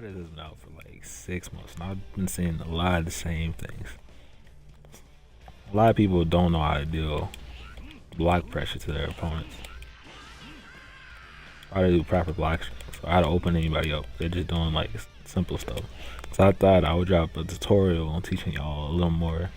Fighterz has been out for like 6 months, and I've been seeing a lot of the same things. A lot of people don't know how to deal block pressure to their opponents. How to do proper block strikes, or how to open anybody up. They're just doing like simple stuff. So I thought I would drop a tutorial on teaching y'all a little more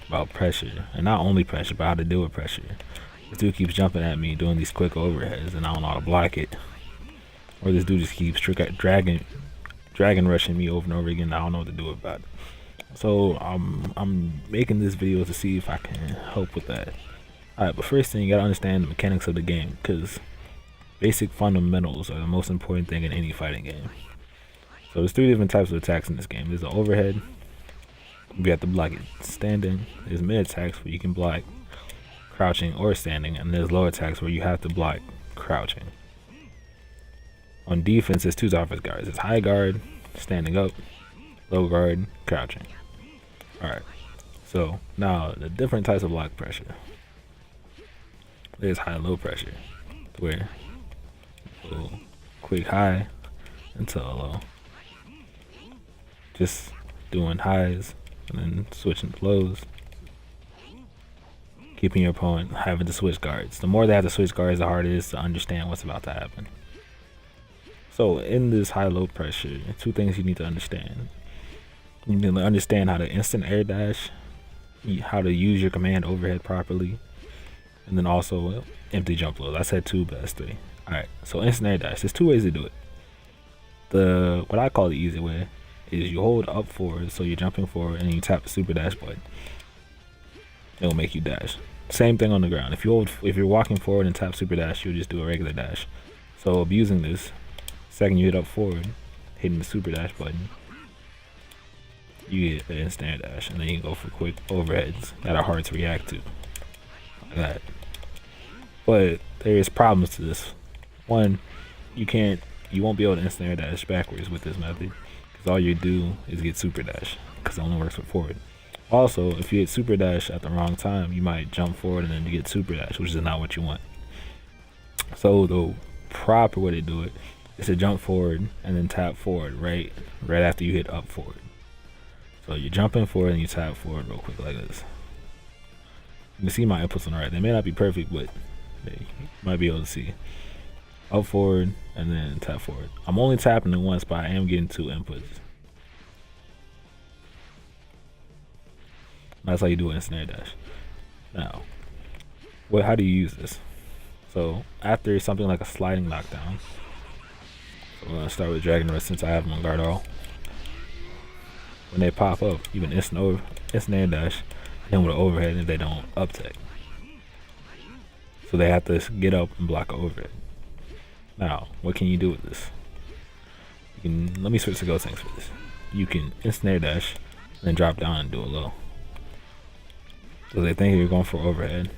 about pressure, and not only pressure, but how to deal with pressure. This dude keeps jumping at me, doing these quick overheads, and I don't know how to block it. Or this dude just keeps dragging rushing me over and over again. I don't know what to do about it. So I'm making this video to see if I can help with that. Alright, but first thing, you gotta understand the mechanics of the game, because basic fundamentals are the most important thing in any fighting game. So there's 3 different types of attacks in this game. There's the overhead, you have to block it standing. There's mid attacks where you can block crouching or standing, and there's low attacks where you have to block crouching. On defense, there's 2 types of guards. It's high guard, standing up, low guard, crouching. Alright, so now the different types of block pressure. There's high low pressure, where go quick high until low. Just doing highs and then switching to lows. Keeping your opponent having to switch guards. The more they have to switch guards, the harder it is to understand what's about to happen. So in this high-low pressure, 2 things you need to understand. You need to understand how to instant air dash, how to use your command overhead properly, and then also empty jump lows. I said 2, but that's 3. Alright, so instant air dash. There's 2 ways to do it. What I call the easy way is you hold up forward, so you're jumping forward, and you tap the super dash button. It'll make you dash. Same thing on the ground. If you're walking forward and tap super dash, you'll just do a regular dash. So abusing this, second you hit up forward, hitting the super dash button, you get an instant air dash, and then you can go for quick overheads that are hard to react to, like that. But there's problems to this. One, you won't be able to instant air dash backwards with this method, because all you do is get super dash, because it only works with forward. Also, if you hit super dash at the wrong time, you might jump forward and then you get super dash, which is not what you want. So the proper way to do it is to jump forward and then tap forward right after you hit up forward. So you're jumping forward and you tap forward real quick like this. You can see my inputs on the right. They may not be perfect, but you might be able to see. Up forward and then tap forward. I'm only tapping it once, but I am getting 2 inputs. That's how you do an instant air dash. Now, how do you use this? So after something like a sliding knockdown, so we're gonna start with Dragon Rush since I have them on guard all. When they pop up, you can instant air dash, and then with an overhead if they don't up tech. So they have to get up and block an overhead. Now, what can you do with this? Let me switch to Go Tanks for this. You can instant air dash, and then drop down and do a low. So they think you're going for overhead,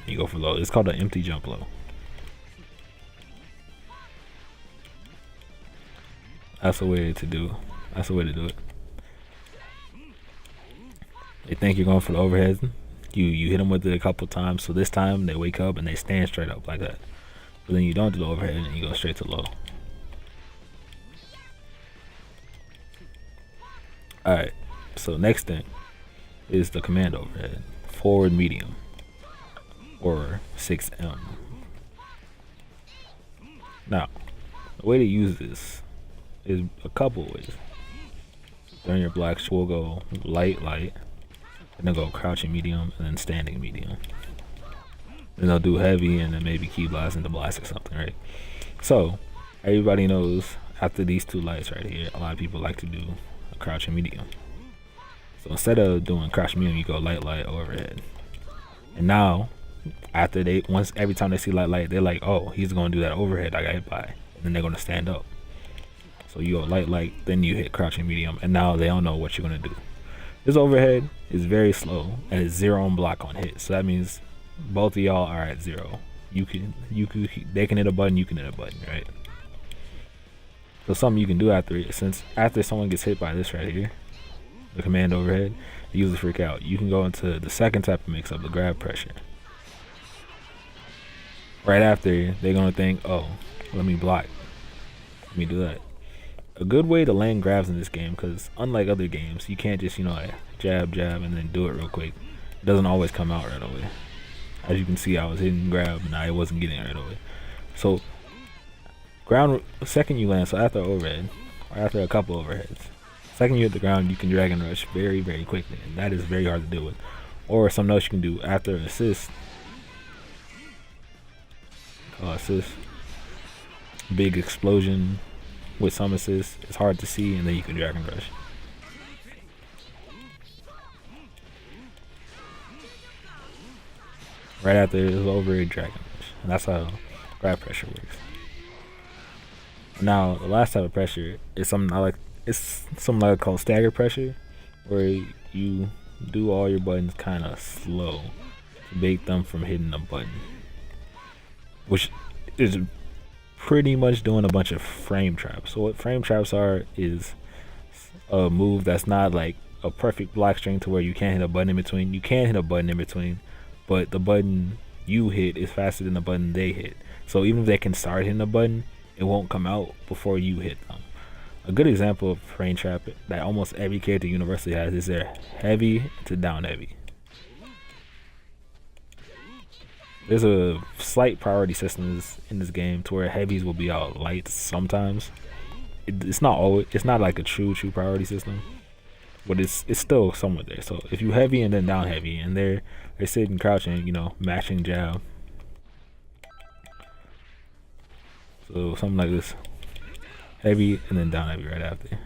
you go for low. It's called an empty jump low. That's the way to do it. They think you're going for the overhead. You hit them with it a couple times. So this time they wake up and they stand straight up like that. But then you don't do the overhead and you go straight to low. Alright, so next thing is the command overhead. Forward medium, or 6M. Now, the way to use this is a couple ways. During your blocks, we'll go light, and then go crouching medium, and then standing medium. Then they'll do heavy, and then maybe key blast into blast or something, right? So, everybody knows after these 2 lights right here, a lot of people like to do a crouching medium. So instead of doing crouch medium, you go light overhead. And now, every time they see light, they're like, oh, he's gonna do that overhead I got hit by. And then they're gonna stand up. So you go light, then you hit crouching medium, and now they don't know what you're gonna do. This overhead is very slow and it's 0 on block on hit. So that means both of y'all are at 0. They can hit a button, you can hit a button, right? So something you can do after someone gets hit by this right here, the command overhead, they usually freak out. You can go into the second type of mix up, the grab pressure. Right after, they're gonna think, oh, let me block. Let me do that. A good way to land grabs in this game, because unlike other games, you can't just, like, jab, jab, and then do it real quick. It doesn't always come out right away. As you can see, I was hitting grab and I wasn't getting it right away. So, second you land, so after overhead, or after a couple overheads, second you hit the ground, you can drag and rush very, very quickly, and that is very hard to deal with. Or something else you can do after an assist. Assist. Big explosion with some assists. It's hard to see, and then you can drag and rush. Right after it's over, drag and rush. And that's how grab pressure works. Now, the last type of pressure is something I like. It's something I call stagger pressure, where you do all your buttons kind of slow to bait them from hitting a button, which is pretty much doing a bunch of frame traps. So what frame traps are is a move that's not like a perfect block string to where you can't hit a button in between. You can hit a button in between, but the button you hit is faster than the button they hit. So even if they can start hitting a button, it won't come out before you hit them. A good example of frame trap that almost every character universally has is their heavy to down heavy. There's a slight priority system in this game to where heavies will be out light sometimes. It's not always. It's not like a true priority system, but it's still somewhat there. So if you heavy and then down heavy, and they're sitting crouching, matching jab. So something like this, heavy and then down heavy right after.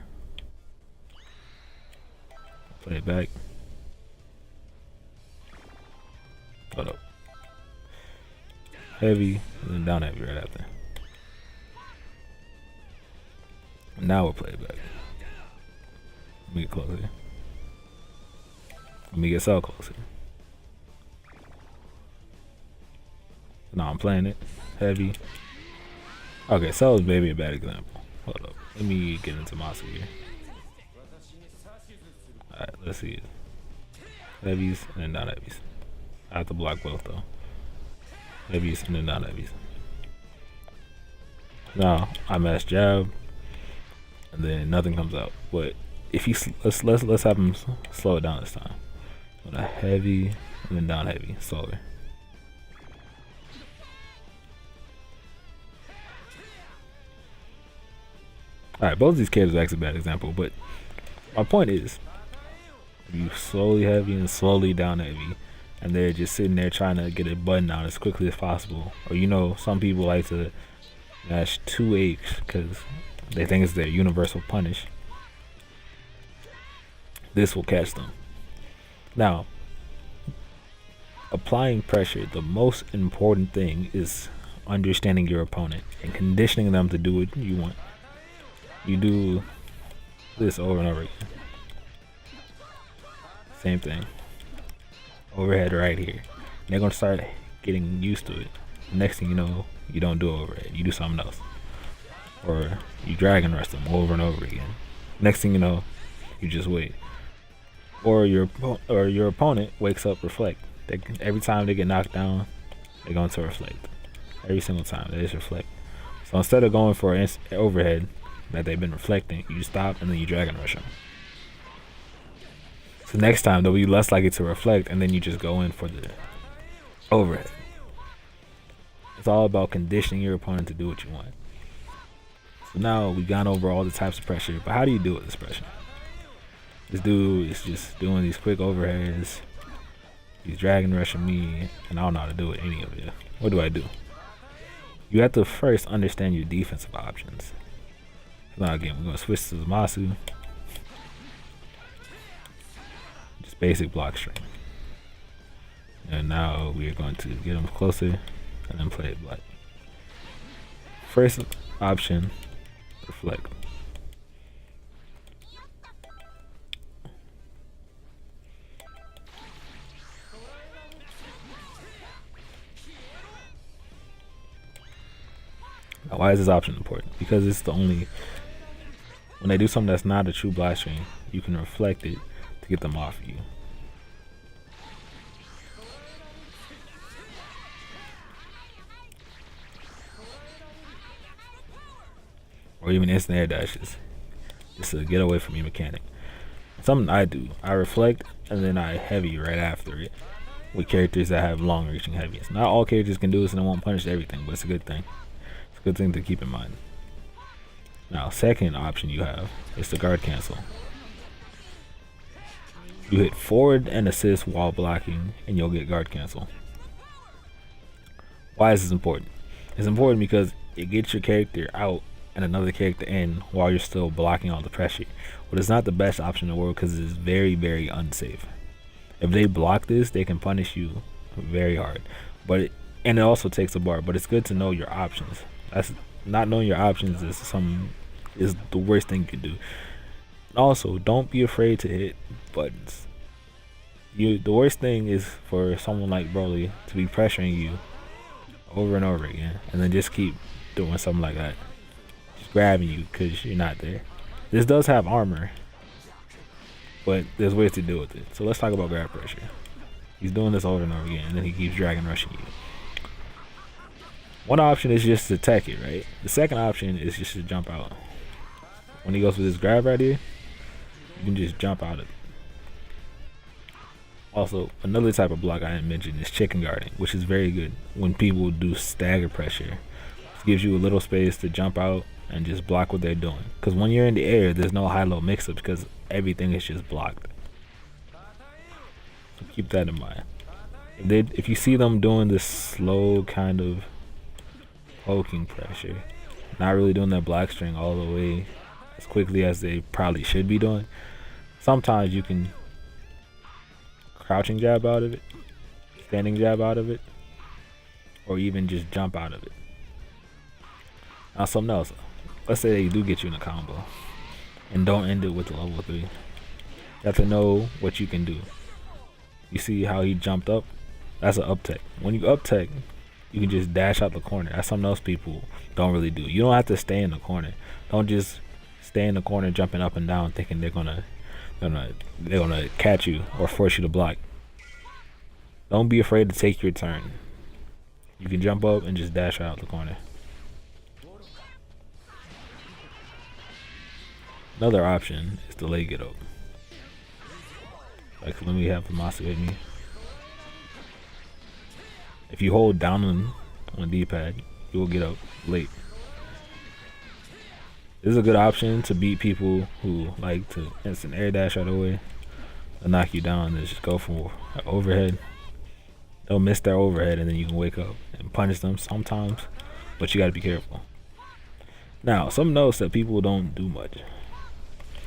Play it back. Hold up. Heavy and then down heavy right after. Now we'll play it back. Let me get closer. Let me get so closer. Now I'm playing it. Heavy. Okay, so is maybe a bad example. Hold up. Let me get into Masu here. Alright, let's see it. Heavies and then down heavies. I have to block both though. Heavies and then down heavies. Now I mash jab, and then nothing comes out. But if you let's have him slow it down this time. With a heavy and then down heavy, slower. Alright, both of these characters are actually a bad example, but my point is, you slowly heavy and slowly down heavy, and they're just sitting there trying to get a button out as quickly as possible. Or some people like to mash 2H because they think it's their universal punish. This will catch them. Now, applying pressure, the most important thing is understanding your opponent and conditioning them to do what you want. You do this over and over again. Same thing. Overhead right here. They're gonna start getting used to it. Next thing you know, you don't do overhead. You do something else. Or you drag and rush them over and over again. Next thing you know, you just wait. Or your opponent wakes up reflect. Every time they get knocked down, they're going to reflect. Every single time they just reflect. So instead of going for an overhead that they've been reflecting, you stop and then you drag and rush them. So next time they'll be less likely to reflect, and then you just go in for the overhead. It's all about conditioning your opponent to do what you want. So now we've gone over all the types of pressure, but how do you do with this pressure? This dude is just doing these quick overheads. He's dragging rushing me, and I don't know how to do it any of it. What do I do? You have to first understand your defensive options. Now again, we're gonna switch to Zamasu. Just basic block string. And now we are going to get him closer and then play it black. First option, reflect. Now, why is this option important? Because it's the only, when they do something that's not a true block string, you can reflect it to get them off you. Or even instant air dashes. just to get away from your mechanic. Something I do, I reflect and then I heavy right after it with characters that have long reaching heavies. Not all characters can do this and it won't punish everything, but it's a good thing. It's a good thing to keep in mind. Now, second option you have is the guard cancel. You hit forward and assist while blocking and you'll get guard cancel. Why is this important? It's important because it gets your character out and another character in while you're still blocking all the pressure. But it's not the best option in the world because it's very, very unsafe. If they block this, they can punish you very hard. And it also takes a bar, but it's good to know your options. That's not knowing your options is the worst thing you can do. Also, don't be afraid to hit buttons. The worst thing is for someone like Broly to be pressuring you over and over again, and then just keep doing something like that, just grabbing you because you're not there. This does have armor, but there's ways to deal with it. So let's talk about grab pressure. He's doing this over and over again, and then he keeps dragon rushing you. One option is just to tech it, right? The second option is just to jump out. When he goes with this grab right here, you can just jump out of it. Also, another type of block I didn't mention is chicken guarding, which is very good when people do stagger pressure. It gives you a little space to jump out and just block what they're doing. Because when you're in the air, there's no high-low mix-up because everything is just blocked. So keep that in mind. If you see them doing this slow kind of poking pressure, not really doing that black string all the way as quickly as they probably should be doing, sometimes you can crouching jab out of it, standing jab out of it, or even just jump out of it. Now something else, let's say they do get you in a combo and don't end it with the level 3. You have to know what you can do. You see how he jumped up? That's an up tech. When you up tech, you can just dash out the corner. That's something else people don't really do. You don't have to stay in the corner. Don't just stay in the corner jumping up and down thinking they're gonna catch you or force you to block. Don't be afraid to take your turn. You can jump up and just dash out the corner. Another option is to leg it up. Like, let me have the Masu hit me. If you hold down on the D-pad, you will get up late. This is a good option to beat people who like to instant air dash out of the way. They'll knock you down and just go for an overhead. They'll miss their overhead and then you can wake up and punish them sometimes, but you gotta be careful. Now, some notes that people don't do much.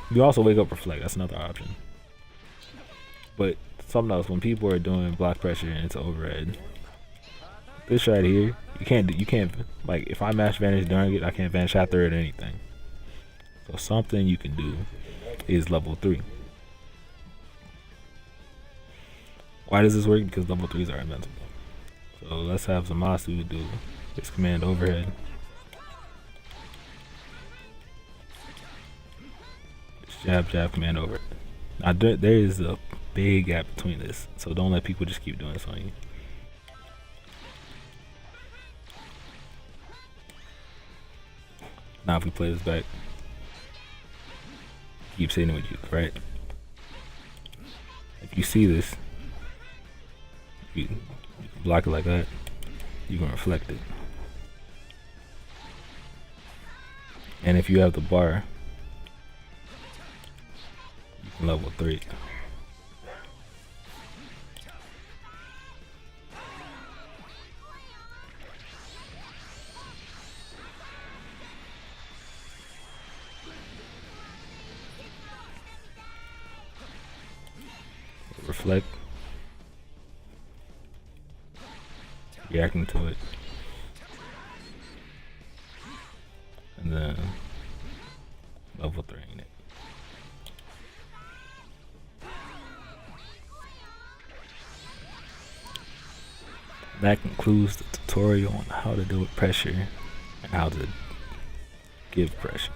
You also wake up reflect, that's another option. But some notes, when people are doing block pressure and it's overhead, this right here, you can't, like, if I match vanish during it, I can't vanish after it or anything. So something you can do is level 3. Why does this work? Because level 3s are invincible. So let's have Zamasu do his command overhead. Just jab, jab, command over. Now there is a big gap between this, so don't let people just keep doing this on you. Now if we play this back, keep sitting with you, right? If you see this, you can block it like that, you can reflect it. And if you have the bar, you can level 3. Reflect, reacting to it, and then level 3 in it. That concludes the tutorial on how to deal with pressure and how to give pressure.